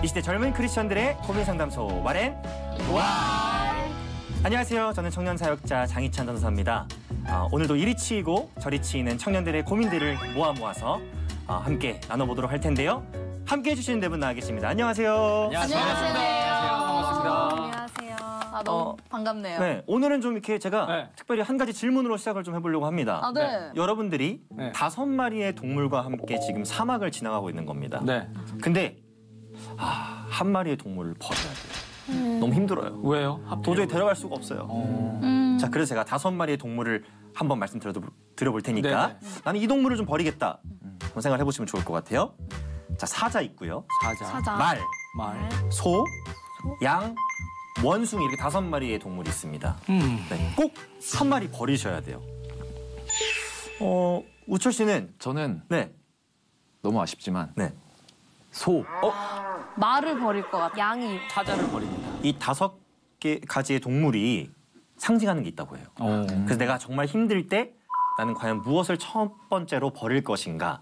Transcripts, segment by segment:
이 시대 젊은 크리스천들의 고민 상담소 와렌 와. 안녕하세요. 저는 청년 사역자 장희찬 전도사입니다. 오늘도 이리 치이고 저리 치이는 청년들의 고민들을 모아서 함께 나눠보도록 할 텐데요. 함께 해주시는 네 분 나와 계십니다. 안녕하세요. 반갑습니다. 안녕하세요. 너무 반갑네요. 네, 오늘은 좀 이렇게 제가 특별히 한 가지 질문으로 시작을 좀 해보려고 합니다. 네. 여러분들이 5마리의 동물과 함께 지금 사막을 지나가고 있는 겁니다. 네. 근데 한 마리의 동물을 버려야 돼요. 너무 힘들어요. 왜요? 도저히 데려갈 수가 없어요. 자, 그래서 제가 5마리의 동물을 한번 드려볼 테니까 네. 나는 이 동물을 좀 버리겠다. 그런 생각을 해보시면 좋을 것 같아요. 자, 사자 있고요. 사자. 말, 소, 소. 양, 원숭이 이렇게 5마리의 동물이 있습니다. 네, 꼭 한 마리 버리셔야 돼요. 우철 씨는 저는 네, 너무 아쉽지만 네. 소. 말을 버릴 것 같아. 양이. 사자를 버립니다. 이 5가지의 동물이 상징하는 게 있다고 해요. 그래서 내가 정말 힘들 때 나는 과연 무엇을 첫 번째로 버릴 것인가?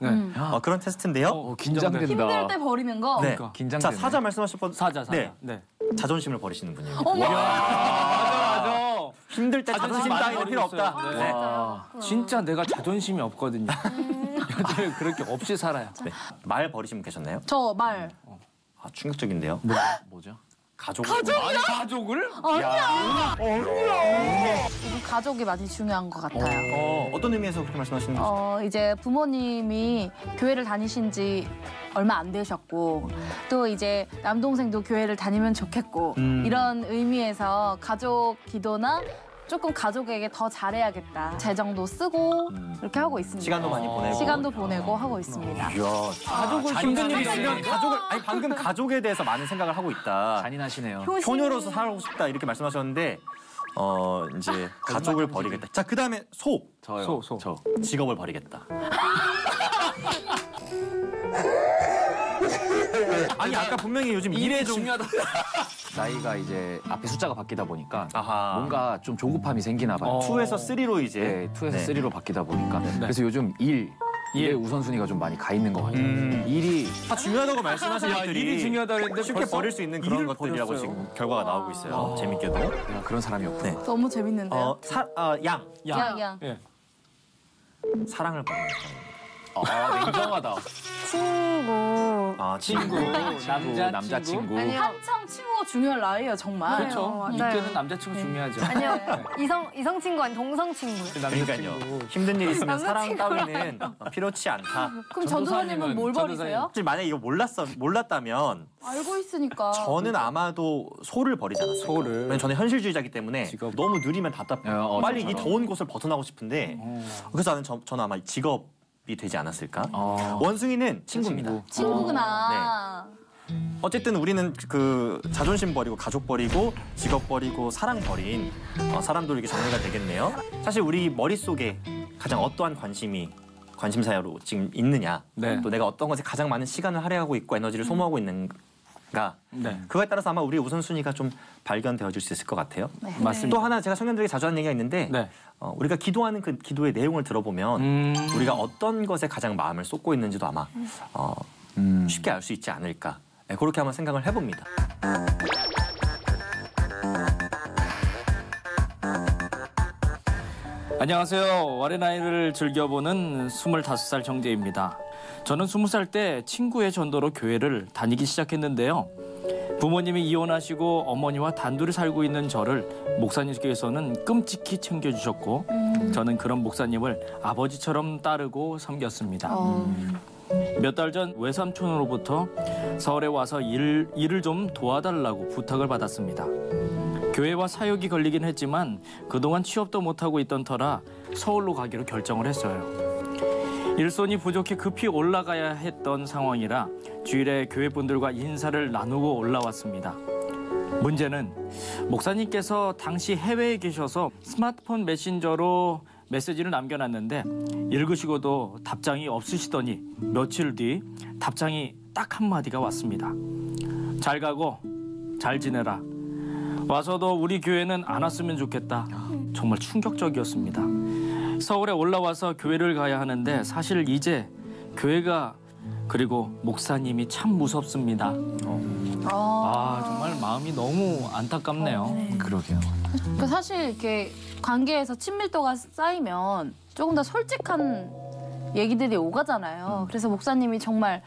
그런 테스트인데요. 긴장된다. 힘들 때 버리는 거. 네. 긴장되네. 자, 사자 말씀하셨던 사자. 네. 네. 자존심을 버리시는 분이에요. 맞아. 힘들 때 자존심 따위는 필요 없다. 버리고 네. 있어요. 진짜 내가 자존심이 없거든요. 요즘에 그렇게 없이 살아요. 네. 말 버리시면 계셨나요? 저 말. 충격적인데요. 뭐죠? 가족을. 아니, 가족을? 요즘 가족이 많이 중요한 것 같아요. 어떤 의미에서 그렇게 말씀하시는 거죠? 이제 부모님이 교회를 다니신 지 얼마 안 되셨고 또 이제 남동생도 교회를 다니면 좋겠고 이런 의미에서 가족 기도나 조금 가족에게 더 잘해야겠다. 재정도 쓰고 이렇게 하고 있습니다. 시간도 많이 보내고. 시간도 보내고 하고 있습니다. 이야, 가족을 힘든 일이 있으면 방금 가족에 대해서 많은 생각을 하고 있다. 잔인하시네요. 효녀로서 살고 싶다 이렇게 말씀하셨는데 이제 가족을 버리겠다. 자, 그다음에 소. 저요. 소. 저. 직업을 버리겠다. 아니, 아까 분명히 요즘 일에 좀 중요하다. 나이가 이제 앞에 숫자가 바뀌다 보니까 아하. 뭔가 좀 조급함이 생기나 봐요. 2에서 3로 이제 네, 2에서 네. 3로 바뀌다 보니까 그래서 요즘 일의 우선순위가 좀 많이 가 있는 것 같아요. 일이 중요하다고 말씀하신 것들이 일이 중요하다 그랬는데 쉽게 벌써 버릴 수 있는 그런 일을 것들이라고 버렸어요. 지금 결과가 나오고 있어요. 재밌게도. 내가 그런 사람이 없고. 네. 너무 재밌는데요? 양. 양. 예. 사랑을 버리겠다. 냉정하다. 친구. 친구. 남자친구. 한창 친구가 중요할 나이예요, 정말. 그렇죠. 이때는 남자친구 중요하죠. 아니요, 이성 친구 아니 동성 친구. 그러니까요. 힘든 일 있으면 사랑 따위는 필요치 않다. 그럼 전도사님은 뭘 버리세요? 사실 만약에 이거 몰랐다면 알고 있으니까. 저는 아마도 소를 버리지 않았어요. 소를. 왜냐면 저는 현실주의자이기 때문에 직업. 너무 느리면 답답해요. 빨리 이 저처럼. 더운 곳을 벗어나고 싶은데 그래서 저는 아마 직업이 되지 않았을까. 원숭이는 친구입니다. 친구구나. 어쨌든 우리는 그 자존심 버리고 가족 버리고 직업 버리고 사랑 버린 사람도 이렇게 정리가 되겠네요. 사실 우리 머릿속에 가장 어떠한 관심사로 지금 있느냐, 네. 또 내가 어떤 것에 가장 많은 시간을 할애하고 있고 에너지를 소모하고 있는가, 네. 그거에 따라서 아마 우리의 우선순위가 좀 발견되어질 수 있을 것 같아요. 맞습니다. 또 하나 제가 청년들에게 자주 하는 얘기가 있는데 네. 우리가 기도하는 그 기도의 내용을 들어보면 우리가 어떤 것에 가장 마음을 쏟고 있는지도 아마 쉽게 알 수 있지 않을까. 네, 그렇게 한번 생각을 해봅니다. 안녕하세요. 와레나이를 즐겨보는 25살 정재입니다. 저는 20살 때 친구의 전도로 교회를 다니기 시작했는데요. 부모님이 이혼하시고 어머니와 단둘이 살고 있는 저를 목사님께서는 끔찍히 챙겨주셨고 저는 그런 목사님을 아버지처럼 따르고 섬겼습니다. 몇 달 전 외삼촌으로부터 서울에 와서 일을 좀 도와달라고 부탁을 받았습니다. 교회와 사역이 걸리긴 했지만 그동안 취업도 못하고 있던 터라 서울로 가기로 결정을 했어요. 일손이 부족해 급히 올라가야 했던 상황이라 주일에 교회분들과 인사를 나누고 올라왔습니다. 문제는 목사님께서 당시 해외에 계셔서 스마트폰 메신저로 메시지를 남겨놨는데 읽으시고도 답장이 없으시더니 며칠 뒤 답장이 딱 한마디가 왔습니다. 잘 가고 잘 지내라. 와서도 우리 교회는 안 왔으면 좋겠다. 정말 충격적이었습니다. 서울에 올라와서 교회를 가야 하는데 사실 이제 교회가 그리고 목사님이 참 무섭습니다. 아, 정말 마음이 너무 안타깝네요. 그러게요. 그러니까 사실 이렇게 관계에서 친밀도가 쌓이면 조금 더 솔직한 얘기들이 오가잖아요. 그래서 목사님이 정말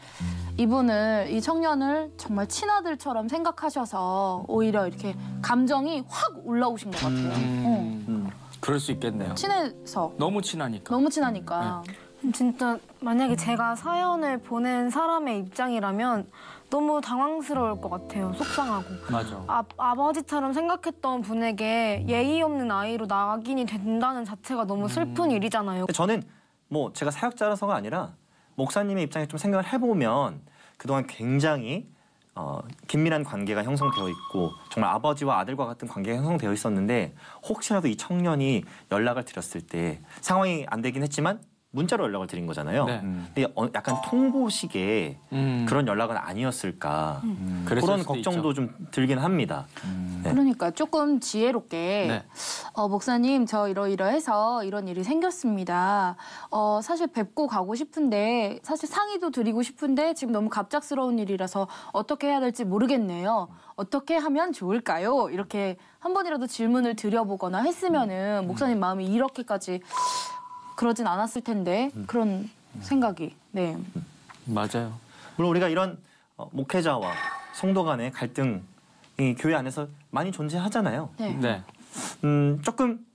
이분을, 이 청년을 정말 친아들처럼 생각하셔서 오히려 이렇게 감정이 확 올라오신 것 같아요. 그럴 수 있겠네요. 친해서. 너무 친하니까. 너무 친하니까. 진짜 만약에 제가 사연을 보낸 사람의 입장이라면 너무 당황스러울 것 같아요. 속상하고. 맞아. 아버지처럼 생각했던 분에게 예의 없는 아이로 낙인이 된다는 자체가 너무 슬픈 일이잖아요. 근데 저는 뭐 제가 사역자라서가 아니라 목사님의 입장에 좀 생각을 해보면 그동안 굉장히 긴밀한 관계가 형성되어 있고 정말 아버지와 아들과 같은 관계가 형성되어 있었는데 혹시라도 이 청년이 연락을 드렸을 때 상황이 안 되긴 했지만 문자로 연락을 드린 거잖아요. 네. 근데 약간 통보식의 그런 연락은 아니었을까 그런 걱정도 좀 들긴 합니다. 네. 그러니까 조금 지혜롭게 네. 목사님 저 이러이러해서 이런 일이 생겼습니다. 사실 뵙고 가고 싶은데 사실 상의도 드리고 싶은데 지금 너무 갑작스러운 일이라서 어떻게 해야 될지 모르겠네요. 어떻게 하면 좋을까요? 이렇게 한 번이라도 질문을 드려보거나 했으면은 목사님 마음이 이렇게까지 그러진 않았을 텐데 그런 생각이. 네. 맞아요. 물론 우리가 이런 목회자와 성도 간의 갈등이 교회 안에서 많이 존재하잖아요. 네. 네. 조금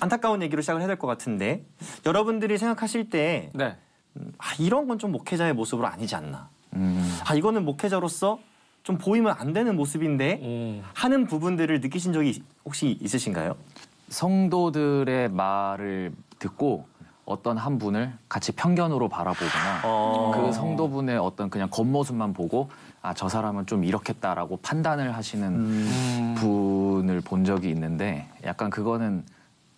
안타까운 얘기로 시작을 해야 될 것 같은데 여러분들이 생각하실 때 네. 이런 건 좀 목회자의 모습으로 아니지 않나. 이거는 목회자로서 좀 보이면 안 되는 모습인데 하는 부분들을 느끼신 적이 혹시 있으신가요? 성도들의 말을 듣고 어떤 한 분을 같이 편견으로 바라보거나 그 성도분의 어떤 그냥 겉모습만 보고 저 사람은 좀 이렇겠다라고 판단을 하시는 분을 본 적이 있는데 약간 그거는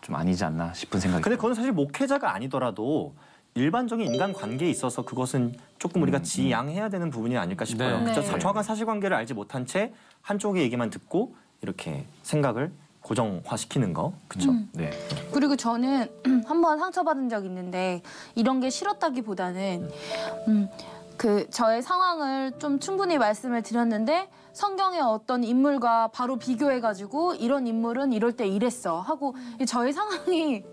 좀 아니지 않나 싶은 생각이 근데 그건 사실 목회자가 아니더라도 일반적인 인간 관계에 있어서 그것은 조금 우리가 지양해야 되는 부분이 아닐까 싶어요. 네. 그렇죠? 정확한 사실관계를 알지 못한 채 한쪽의 얘기만 듣고 이렇게 생각을 고정화시키는 거, 그렇죠? 네. 그리고 저는 한번 상처받은 적 있는데 이런 게 싫었다기보다는 저의 상황을 좀 충분히 말씀을 드렸는데 성경의 어떤 인물과 바로 비교해가지고 이런 인물은 이럴 때 이랬어 하고 저의 상황이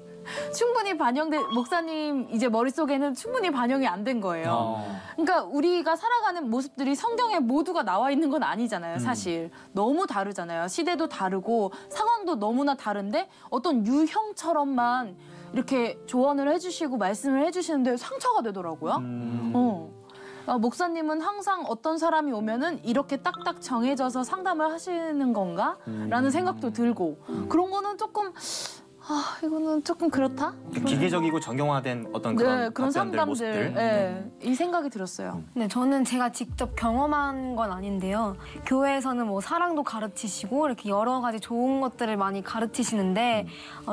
충분히 목사님 이제 머릿속에는 충분히 반영이 안 된 거예요. 그러니까 우리가 살아가는 모습들이 성경에 모두가 나와 있는 건 아니잖아요, 사실. 너무 다르잖아요. 시대도 다르고 상황도 너무나 다른데 어떤 유형처럼만 이렇게 조언을 해주시고 말씀을 해주시는데 상처가 되더라고요. 목사님은 항상 어떤 사람이 오면은 이렇게 딱딱 정해져서 상담을 하시는 건가? 라는 생각도 들고 그런 거는 조금 이거는 조금 그렇다? 기계적이고 정형화된 어떤 그런 그런 답변들, 상담들, 모습들. 네, 이 생각이 들었어요. 네, 저는 제가 직접 경험한 건 아닌데요. 교회에서는 뭐 사랑도 가르치시고 이렇게 여러 가지 좋은 것들을 많이 가르치시는데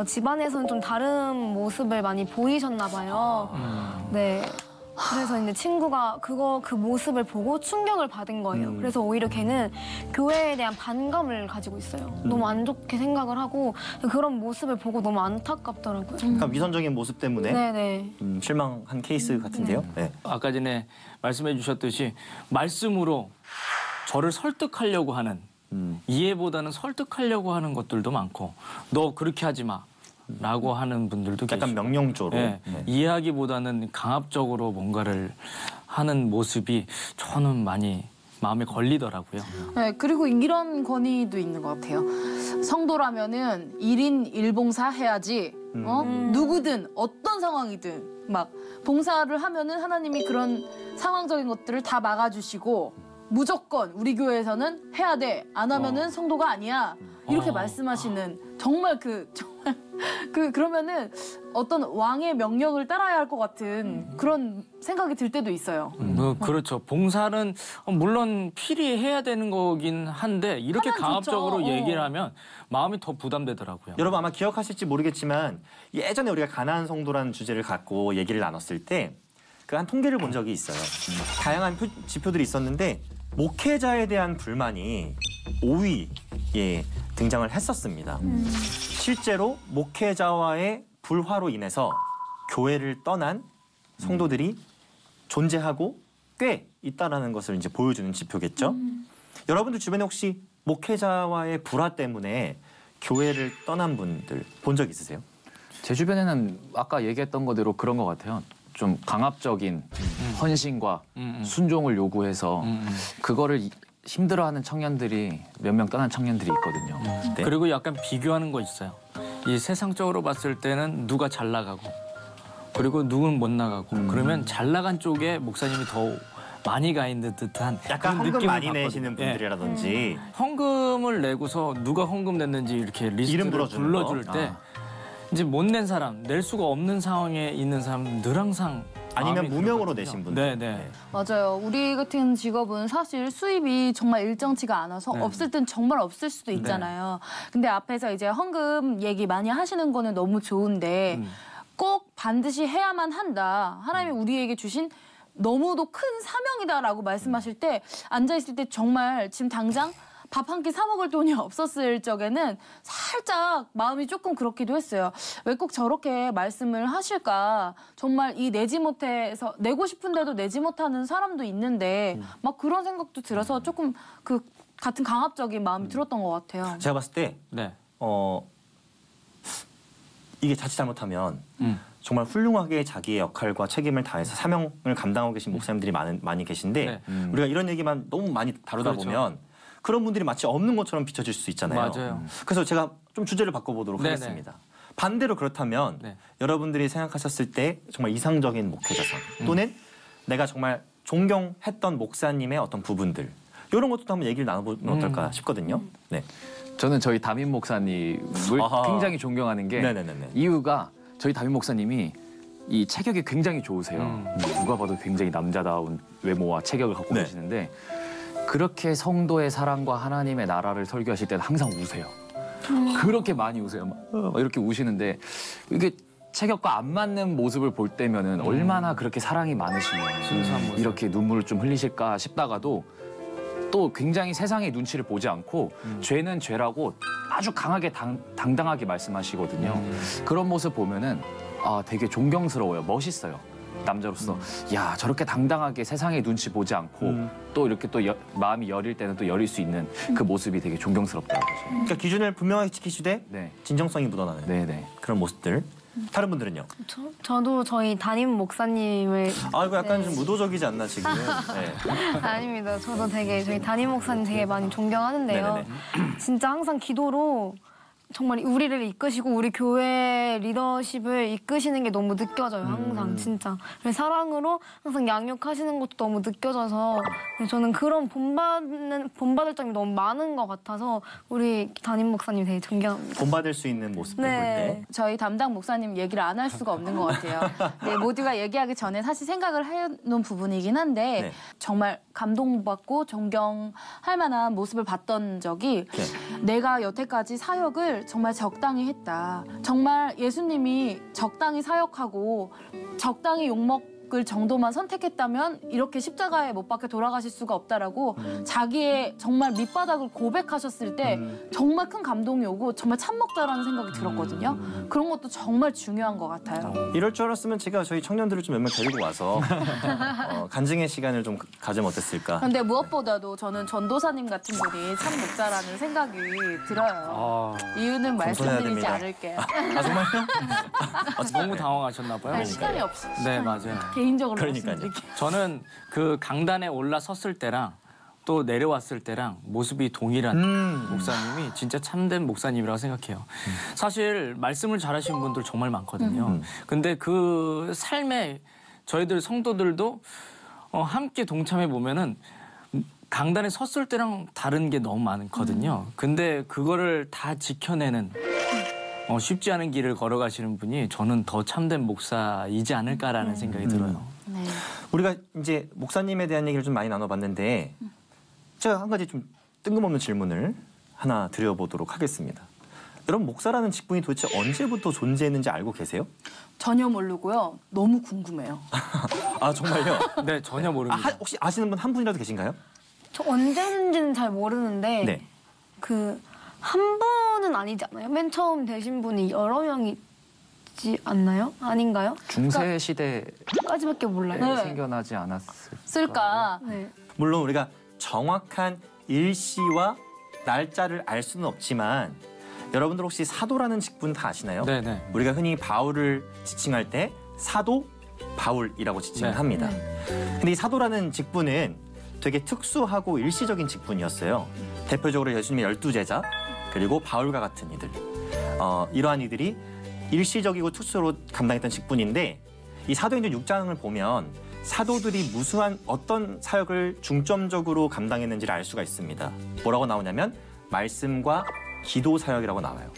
집안에서는 좀 다른 모습을 많이 보이셨나 봐요. 네. 그래서 이제 친구가 그 모습을 보고 충격을 받은 거예요. 그래서 오히려 걔는 교회에 대한 반감을 가지고 있어요. 너무 안 좋게 생각을 하고 그런 모습을 보고 너무 안타깝더라고요. 그러니까 위선적인 모습 때문에 네네. 실망한 케이스 같은데요. 네. 아까 전에 말씀해 주셨듯이 말씀으로 저를 설득하려고 하는 이해보다는 설득하려고 하는 것들도 많고 너 그렇게 하지 마. 라고 하는 분들도 약간 계시고. 명령조로. 네. 네. 이해하기보다는 강압적으로 뭔가를 하는 모습이 저는 많이 마음에 걸리더라고요. 네, 그리고 이런 권위도 있는 것 같아요. 성도라면은 1인 1봉사 해야지. 누구든 어떤 상황이든 막 봉사를 하면은 하나님이 그런 상황적인 것들을 다 막아주시고 무조건 우리 교회에서는 해야 돼. 안 하면은 성도가 아니야. 이렇게 말씀하시는 정말 그러면은 어떤 왕의 명령을 따라야 할 것 같은 그런 생각이 들 때도 있어요. 그렇죠. 봉사는 물론 필히 해야 되는 거긴 한데 이렇게 하면 강압적으로 좋죠. 얘기를 하면 마음이 더 부담되더라고요. 여러분 아마 기억하실지 모르겠지만 예전에 우리가 가나안 성도라는 주제를 갖고 얘기를 나눴을 때 그 한 통계를 본 적이 있어요. 다양한 지표들이 있었는데 목회자에 대한 불만이 5위에 등장을 했었습니다. 실제로 목회자와의 불화로 인해서 교회를 떠난 성도들이 존재하고 꽤 있다라는 것을 이제 보여주는 지표겠죠. 여러분들 주변에 혹시 목회자와의 불화 때문에 교회를 떠난 분들 본 적 있으세요? 제 주변에는 아까 얘기했던 거대로 그런 것 같아요. 좀 강압적인 헌신과 순종을 요구해서 그거를 힘들어하는 청년들이 몇 명 떠난 청년들이 있거든요. 네. 그리고 약간 비교하는 거 있어요. 이 세상적으로 봤을 때는 누가 잘 나가고 그리고 누군 못 나가고 그러면 잘 나간 쪽에 목사님이 더 많이 가 있는 듯한 약간 그런 헌금 느낌을 많이 받거든요. 내시는 예. 분들이라든지 헌금을 내고서 누가 헌금 냈는지 이렇게 리스트를 이름 불러주는 불러줄 거? 때 이제 못 낸 사람, 낼 수가 없는 상황에 있는 사람은 늘 항상 아니면 마음이 무명으로 그렇거든요. 내신 분들. 네. 맞아요. 우리 같은 직업은 사실 수입이 정말 일정치가 않아서 네. 없을 땐 정말 없을 수도 있잖아요. 근데 앞에서 이제 헌금 얘기 많이 하시는 거는 너무 좋은데 꼭 반드시 해야만 한다. 하나님이 우리에게 주신 너무도 큰 사명이다라고 말씀하실 때 앉아있을 때 정말 지금 당장 밥 한 끼 사 먹을 돈이 없었을 적에는 살짝 마음이 조금 그렇기도 했어요. 왜 꼭 저렇게 말씀을 하실까? 정말 이 내지 못해서 내고 싶은데도 내지 못하는 사람도 있는데 막 그런 생각도 들어서 조금 그 같은 강압적인 마음이 들었던 것 같아요. 제가 봤을 때 네. 이게 자칫 잘못하면 정말 훌륭하게 자기의 역할과 책임을 다해서 사명을 감당하고 계신 목사님들이 많이 계신데 네. 우리가 이런 얘기만 너무 많이 다루다 그렇죠. 보면 그런 분들이 마치 없는 것처럼 비춰질 수 있잖아요. 맞아요. 그래서 제가 좀 주제를 바꿔보도록 네네. 하겠습니다. 반대로 그렇다면 네. 여러분들이 생각하셨을 때 정말 이상적인 목회자상 또는 내가 정말 존경했던 목사님의 어떤 부분들 이런 것도 한번 얘기를 나눠보면 어떨까 싶거든요. 네. 저는 저희 담임 목사님을 아하. 굉장히 존경하는 게 네네네네. 이유가 저희 담임 목사님이 이 체격이 굉장히 좋으세요. 누가 봐도 굉장히 남자다운 외모와 체격을 갖고 네. 계시는데 그렇게 성도의 사랑과 하나님의 나라를 설교하실 때는 항상 우세요. 그렇게 많이 우세요. 막 이렇게 우시는데 이게 체격과 안 맞는 모습을 볼 때면은 얼마나 그렇게 사랑이 많으시면 순수한 모습. 이렇게 눈물을 좀 흘리실까 싶다가도 또 굉장히 세상의 눈치를 보지 않고 죄는 죄라고 아주 강하게 당당하게 말씀하시거든요. 그런 모습 보면은 아 되게 존경스러워요. 멋있어요. 남자로서 야 저렇게 당당하게 세상의 눈치 보지 않고 또 이렇게 또 마음이 여릴 때는 또 여릴 수 있는 그 모습이 되게 존경스럽더라고요. 그러니까 기준을 분명하게 지키시되 네, 진정성이 묻어나는 네. 그런 모습들. 다른 분들은요? 저도 저희 담임 목사님을 아 이거 약간 좀 무도적이지 않나 지금? 네. 아닙니다. 저도 되게 저희 담임 목사님 되게 많이 존경하는데요. 네네네. 진짜 항상 기도로 정말 우리를 이끄시고 우리 교회 리더십을 이끄시는 게 너무 느껴져요. 항상 진짜. 그래서 사랑으로 항상 양육하시는 것도 너무 느껴져서 저는 그런 본받을 점이 너무 많은 것 같아서 우리 담임 목사님 되게 존경합니다. 본받을 수 있는 모습들 볼 때. 저희 담당 목사님 얘기를 안 할 수가 없는 것 같아요. 네, 모두가 얘기하기 전에 사실 생각을 해놓은 부분이긴 한데 네. 정말 감동받고 존경할 만한 모습을 봤던 적이 네. 내가 여태까지 사역을 정말 적당히 했다. 정말 예수님이 적당히 사역하고 적당히 욕먹을 정도만 선택했다면 이렇게 십자가에 못 박혀 돌아가실 수가 없다라고 자기의 정말 밑바닥을 고백하셨을 때 정말 큰 감동이 오고 정말 참먹자라는 생각이 들었거든요. 그런 것도 정말 중요한 것 같아요. 이럴 줄 알았으면 제가 저희 청년들을 좀 몇 명 데리고 와서 간증의 시간을 좀 가지면 어땠을까? 근데 무엇보다도 저는 전도사님 같은 분이 참 목자라는 생각이 들어요. 이유는 말씀드리지 됩니다. 않을게요. 아 정말요? 너무 당황하셨나 봐요. 아, 시간이 없어요. 네, 맞아요. 개인적으로 그러니까요. 말씀드릴게요. 저는 그 강단에 올라섰을 때랑 또 내려왔을 때랑 모습이 동일한 목사님이 진짜 참된 목사님이라고 생각해요. 사실 말씀을 잘하시는 분들 정말 많거든요. 근데 그 삶에 저희들 성도들도 함께 동참해 보면은 강단에 섰을 때랑 다른 게 너무 많거든요. 근데 그거를 다 지켜내는 쉽지 않은 길을 걸어가시는 분이 저는 더 참된 목사이지 않을까라는 생각이 들어요. 네. 우리가 이제 목사님에 대한 얘기를 좀 많이 나눠봤는데 제가 한 가지 좀 뜬금없는 질문을 하나 드려보도록 하겠습니다. 여러분 목사라는 직분이 도대체 언제부터 존재했는지 알고 계세요? 전혀 모르고요. 너무 궁금해요. 아 정말요? 네, 전혀 모릅니다. 혹시 아시는 분 한 분이라도 계신가요? 저 언제는지는 잘 모르는데 네. 그 한 분은 아니지 않아요? 맨 처음 되신 분이 여러 명이 있지 않나요? 아닌가요? 중세 시대에 까지밖에 몰라요. 네. 생겨나지 않았을까? 쓸까? 네. 물론 우리가 정확한 일시와 날짜를 알 수는 없지만 여러분들 혹시 사도라는 직분 다 아시나요? 네네. 우리가 흔히 바울을 지칭할 때 사도 바울이라고 지칭을 네. 합니다. 근데 이 사도라는 직분은 되게 특수하고 일시적인 직분이었어요. 대표적으로 예수님의 12제자 그리고 바울과 같은 이들. 이러한 이들이 일시적이고 특수로 감당했던 직분인데 이 사도행전 6장을 보면 사도들이 무수한 어떤 사역을 중점적으로 감당했는지를 알 수가 있습니다. 뭐라고 나오냐면 말씀과 기도 사역이라고 나와요.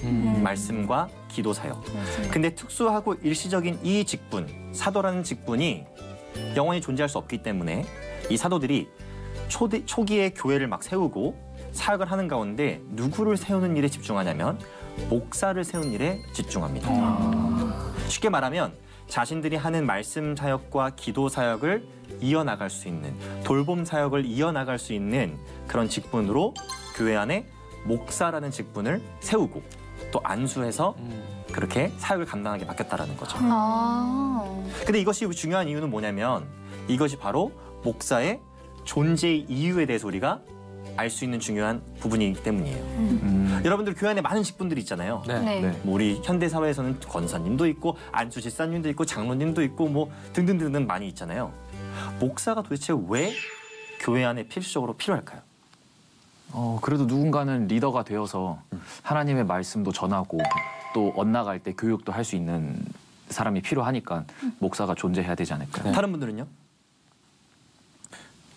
말씀과 기도 사역. 근데 특수하고 일시적인 이 직분, 사도라는 직분이 영원히 존재할 수 없기 때문에 이 사도들이 초기에 교회를 막 세우고 사역을 하는 가운데 누구를 세우는 일에 집중하냐면 목사를 세우는 일에 집중합니다. 쉽게 말하면 자신들이 하는 말씀 사역과 기도 사역을 이어나갈 수 있는, 돌봄 사역을 이어나갈 수 있는 그런 직분으로 교회 안에 목사라는 직분을 세우고 또 안수해서 그렇게 사역을 감당하게 바뀌었다는 거죠. 근데 이것이 중요한 이유는 뭐냐면 이것이 바로 목사의 존재의 이유에 대해서 우리가 알 수 있는 중요한 부분이기 때문이에요. 여러분들 교회 안에 많은 직분들이 있잖아요. 네. 네. 네. 뭐 우리 현대 사회에서는 권사님도 있고 안수 집사님도 있고 장로님도 있고 뭐 등등등등 많이 있잖아요. 목사가 도대체 왜 교회 안에 필수적으로 필요할까요? 그래도 누군가는 리더가 되어서 하나님의 말씀도 전하고 또 엇나갈 때 교육도 할 수 있는 사람이 필요하니까 목사가 존재해야 되지 않을까요? 네. 다른 분들은요?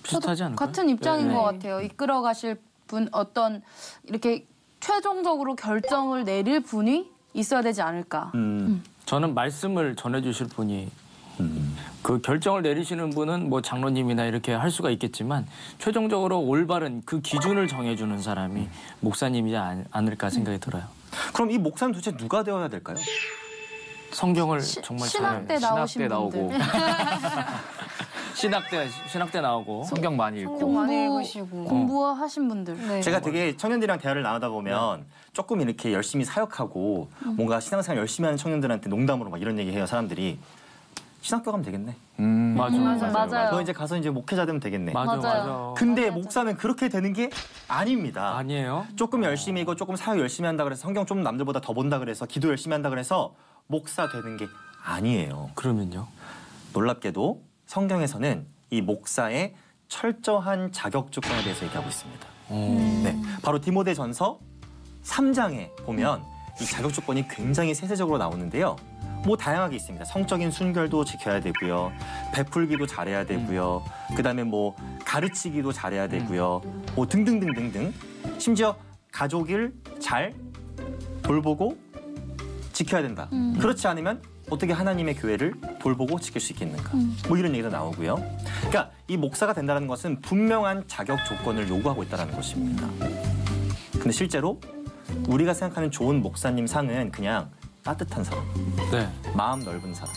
비슷하지 않을까요? 같은 입장인 네. 것 같아요. 이끌어 가실 분 어떤 이렇게 최종적으로 결정을 내릴 분이 있어야 되지 않을까. 저는 말씀을 전해주실 분이 그 결정을 내리시는 분은 뭐 장로님이나 이렇게 할 수가 있겠지만 최종적으로 올바른 그 기준을 정해주는 사람이 목사님이지 않을까 생각이 들어요. 그럼 이 목사는 도대체 누가 되어야 될까요? 성경을 정말 신학 때 신학 나오신 때 분들. 나오고 신학 때 나오고 성경 많이 읽고 성경 많이 읽으시고. 공부하신 분들. 네. 제가 되게 청년들이랑 대화를 나누다 보면 조금 이렇게 열심히 사역하고 뭔가 신앙생활 열심히 하는 청년들한테 농담으로 막 이런 얘기해요. 사람들이 신학교 가면 되겠네. 맞아요. 너 이제 가서 이제 목회자 되면 되겠네. 맞아. 맞아요. 근데 목사는 그렇게 되는 게 아닙니다. 아니에요? 조금 열심히 이고 조금 사역 열심히 한다 그래서 성경 좀 남들보다 더 본다 그래서 기도 열심히 한다 그래서 목사 되는 게 아니에요. 그러면요? 놀랍게도 성경에서는 이 목사의 철저한 자격 조건에 대해서 얘기하고 있습니다. 네, 바로 디모데전서 3장에 보면 이 자격 조건이 굉장히 세세적으로 나오는데요. 뭐 다양하게 있습니다. 성적인 순결도 지켜야 되고요. 베풀기도 잘해야 되고요. 그다음에 뭐 가르치기도 잘해야 되고요. 뭐 등등등등등. 심지어 가족을 잘 돌보고 지켜야 된다. 그렇지 않으면 어떻게 하나님의 교회를 돌보고 지킬 수 있겠는가. 뭐 이런 얘기도 나오고요. 그러니까 이 목사가 된다는 것은 분명한 자격 조건을 요구하고 있다는 것입니다. 근데 실제로 우리가 생각하는 좋은 목사님 상은 그냥 따뜻한 사람, 네. 마음 넓은 사람,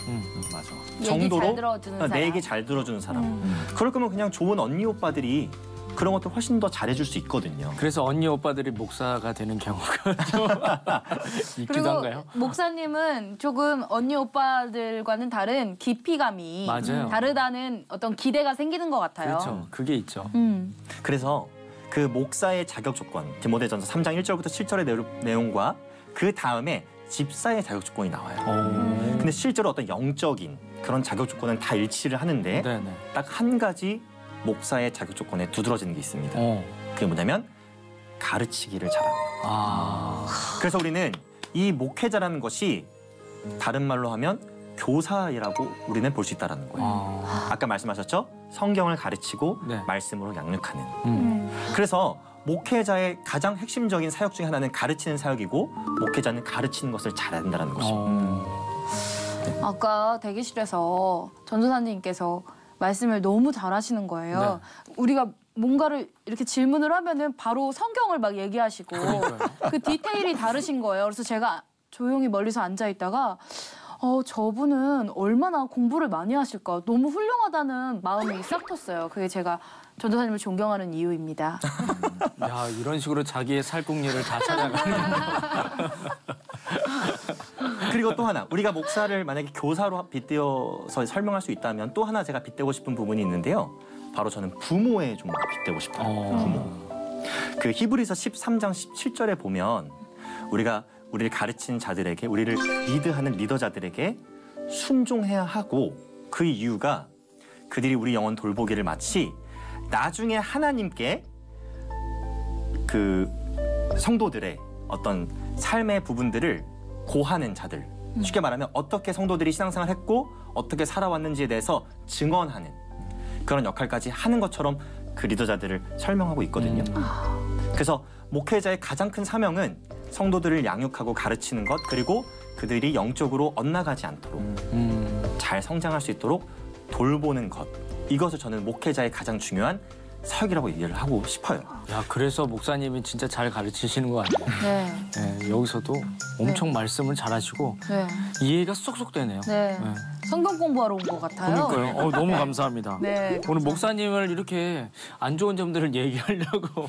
맞아. 얘기 잘 들어주는 사람. 내 얘기 잘 들어주는 사람. 그럴 거면 그냥 좋은 언니 오빠들이 그런 것도 훨씬 더 잘해줄 수 있거든요. 그래서 언니 오빠들이 목사가 되는 경우가 좀 있기도 그리고 한가요? 목사님은 조금 언니 오빠들과는 다른 깊이감이 맞아요. 다르다는 어떤 기대가 생기는 것 같아요. 그렇죠. 그게 있죠. 그래서 그 목사의 자격 조건, 디모데전서 3장 1절부터 7절의 내용과 그 다음에 집사의 자격 조건이 나와요. 근데 실제로 어떤 영적인 그런 자격 조건은 다 일치를 하는데 네네. 딱 한 가지 목사의 자격 조건에 두드러지는 게 있습니다. 그게 뭐냐면 가르치기를 잘합니다. 그래서 우리는 이 목회자라는 것이 다른 말로 하면 교사라고 우리는 볼 수 있다는 거예요. 아까 말씀하셨죠? 성경을 가르치고 네. 말씀으로 양육하는. 그래서 목회자의 가장 핵심적인 사역 중에 하나는 가르치는 사역이고 목회자는 가르치는 것을 잘해야 된다는 것입니다. 아까 대기실에서 전도사님께서 말씀을 너무 잘하시는 거예요. 우리가 뭔가를 이렇게 질문을 하면은 바로 성경을 막 얘기하시고 그 디테일이 다르신 거예요. 그래서 제가 조용히 멀리서 앉아 있다가 저분은 얼마나 공부를 많이 하실까. 너무 훌륭하다는 마음이 싹 텄어요. 그게 제가 전도사님을 존경하는 이유입니다. 야, 이런 식으로 자기의 살궁리를 다 찾아가는 그리고 또 하나, 우리가 목사를 만약에 교사로 빗대어서 설명할 수 있다면 또 하나 제가 빗대고 싶은 부분이 있는데요. 바로 저는 부모에 좀 빗대고 싶어요. 부모. 그 히브리서 13장 17절에 보면 우리를 가르치는 자들에게, 우리를 리드하는 리더자들에게 순종해야 하고, 그 이유가 그들이 우리 영혼 돌보기를 마치 나중에 하나님께 그 성도들의 어떤 삶의 부분들을 고하는 자들, 쉽게 말하면 어떻게 성도들이 신앙생활을 했고 어떻게 살아왔는지에 대해서 증언하는 그런 역할까지 하는 것처럼 그 리더자들을 설명하고 있거든요. 그래서 목회자의 가장 큰 사명은 성도들을 양육하고 가르치는 것, 그리고 그들이 영적으로 엇나가지 않도록 잘 성장할 수 있도록 돌보는 것, 이것을 저는 목회자의 가장 중요한 사역이라고 얘기를 하고 싶어요. 야, 그래서 목사님이 진짜 잘 가르치시는 거 아니에요? 네. 네, 여기서도 엄청 말씀을 잘하시고 네. 이해가 쏙쏙 되네요. 네. 네. 성경 공부하러 온 것 같아요. 그러니까요. 너무 감사합니다. 네, 오늘 목사님을 이렇게 안 좋은 점들을 얘기하려고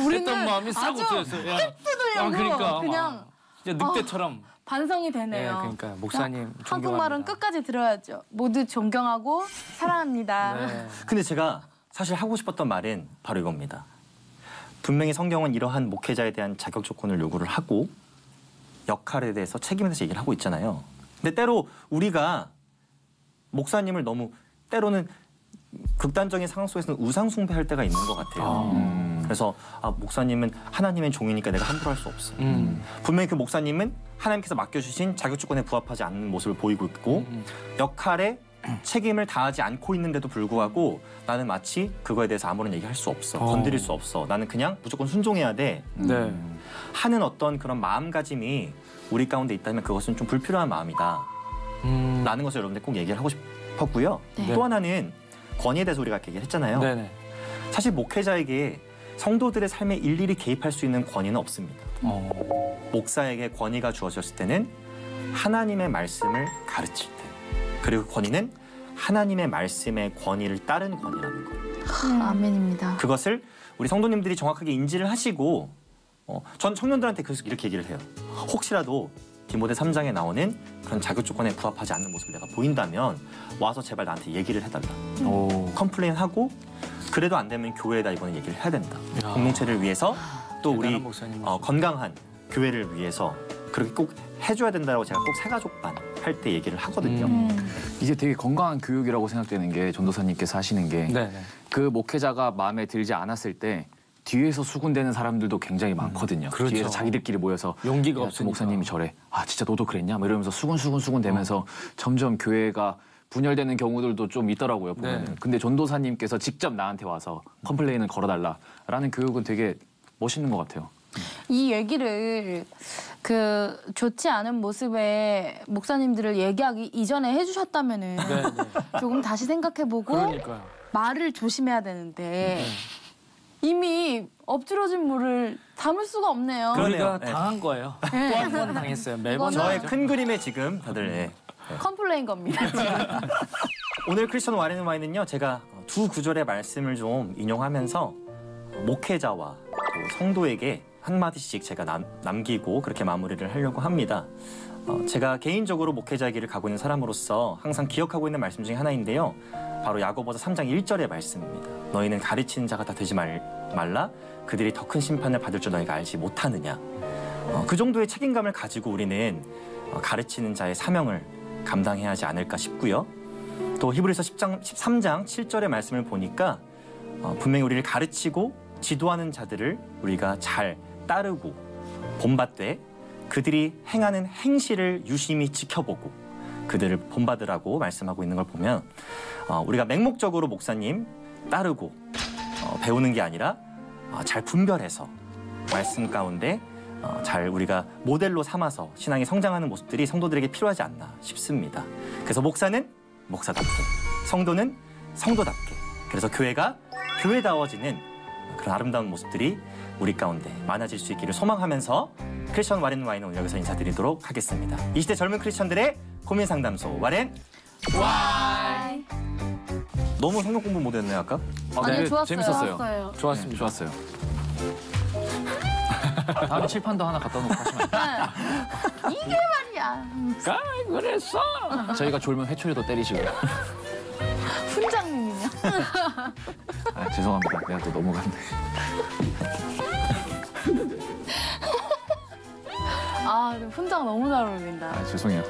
우리는 했던 마음이 싹 아주 없어졌어요. 뜯으려고 그러니까 그냥 진짜 늑대처럼. 반성이 네, 되네요. 그러니까 목사님 존경합니다. 한국말은 끝까지 들어야죠. 모두 존경하고 사랑합니다. 네. 근데 제가 사실 하고 싶었던 말은 바로 이겁니다. 분명히 성경은 이러한 목회자에 대한 자격 조건을 요구를 하고 역할에 대해서 책임에 대해서 얘기를 하고 있잖아요. 근데 때로 우리가 목사님을 너무 때로는 극단적인 상황 속에서는 우상숭배할 때가 있는 것 같아요. 그래서 목사님은 하나님의 종이니까 내가 함부로 할 수 없어. 분명히 그 목사님은 하나님께서 맡겨주신 자격 조건에 부합하지 않는 모습을 보이고 있고 역할에 책임을 다하지 않고 있는데도 불구하고 나는 마치 그거에 대해서 아무런 얘기할 수 없어. 건드릴 수 없어. 나는 그냥 무조건 순종해야 돼. 네. 하는 어떤 그런 마음가짐이 우리 가운데 있다면 그것은 좀 불필요한 마음이다. 라는 것을 여러분들 꼭 얘기를 하고 싶었고요. 네. 또 하나는 권위에 대해서 우리가 얘기를 했잖아요. 네네. 사실 목회자에게 성도들의 삶에 일일이 개입할 수 있는 권위는 없습니다. 목사에게 권위가 주어졌을 때는 하나님의 말씀을 가르칠 때, 그리고 권위는 하나님의 말씀의 권위를 따른 권위라는 거예요. 아멘입니다. 그것을 우리 성도님들이 정확하게 인지를 하시고 전 청년들한테 그래서 이렇게 얘기를 해요. 혹시라도 디모데 3장에 나오는 그런 자격 조건에 부합하지 않는 모습을 내가 보인다면 와서 제발 나한테 얘기를 해달라. 컴플레인하고 그래도 안 되면 교회에다 이번에 얘기를 해야 된다. 야. 공동체를 위해서 또 우리 대단한 목사님이시죠. 건강한 교회를 위해서 그렇게 꼭 해줘야 된다고 제가 꼭 새가족반 할 때 얘기를 하거든요. 이게 되게 건강한 교육이라고 생각되는 게 전도사님께서 하시는 게 그 네네. 목회자가 마음에 들지 않았을 때 뒤에서 수군대는 사람들도 굉장히 많거든요. 그렇죠. 뒤에서 자기들끼리 모여서 용기가 야, 저 없으니까. 목사님이 저래. 아 진짜 너도 그랬냐? 뭐 이러면서 수군 대면서 점점 교회가 분열되는 경우들도 좀 있더라고요. 보면은. 네. 근데 전도사님께서 직접 나한테 와서 컴플레인을 걸어달라라는 교육은 되게 멋있는 것 같아요. 이 얘기를 그 좋지 않은 모습의 목사님들을 얘기하기 이전에 해주셨다면은 네네. 조금 다시 생각해보고 그러니까요. 말을 조심해야 되는데 이미 엎질러진 물을 담을 수가 없네요. 그러네요. 우리가 네. 당한 거예요. 네. 또 한 번 당했어요. 매번 이거는- 저의 당하죠. 큰 그림에 지금 다들 컴플레인 겁니다. 지금. 오늘 크리스천 와인은 와인은요, 제가 두 구절의 말씀을 좀 인용하면서 목회자와 또 성도에게 한마디씩 제가 남기고 그렇게 마무리를 하려고 합니다. 제가 개인적으로 목회자의 길을 가고 있는 사람으로서 항상 기억하고 있는 말씀 중에 하나인데요. 바로 야고보서 3장 1절의 말씀입니다. 너희는 가르치는 자가 다 되지 말라. 그들이 더 큰 심판을 받을 줄 너희가 알지 못하느냐. 그 정도의 책임감을 가지고 우리는 가르치는 자의 사명을 감당해야 하지 않을까 싶고요. 또 히브리서 13장 7절의 말씀을 보니까 분명히 우리를 가르치고 지도하는 자들을 우리가 잘 따르고 본받되 그들이 행하는 행실을 유심히 지켜보고 그들을 본받으라고 말씀하고 있는 걸 보면 우리가 맹목적으로 목사님 따르고 배우는 게 아니라 잘 분별해서 말씀 가운데 잘 우리가 모델로 삼아서 신앙이 성장하는 모습들이 성도들에게 필요하지 않나 싶습니다. 그래서 목사는 목사답게, 성도는 성도답게, 그래서 교회가 교회다워지는 그런 아름다운 모습들이 우리 가운데 많아질 수 있기를 소망하면서 크리스천 와렌 와인은 여기서 인사드리도록 하겠습니다. 이 시대 젊은 크리스천들의 고민 상담소 와렌 와인. 너무 성경 공부 못했네요 아까? 아니, 네, 좋았어요. 재밌었어요. 좋았어요. 좋았습니다. 좋았어요. 다음에 칠판도 하나 갖다 놓고 하시면 안 돼요? 이게 말이야. 그랬어. 저희가 졸면 회초리도 때리시고요. 훈장님이냐? 아, 죄송합니다. 내가 또 넘어갔네. 아, 근데 훈장 너무 잘 어울린다. 아, 죄송해요.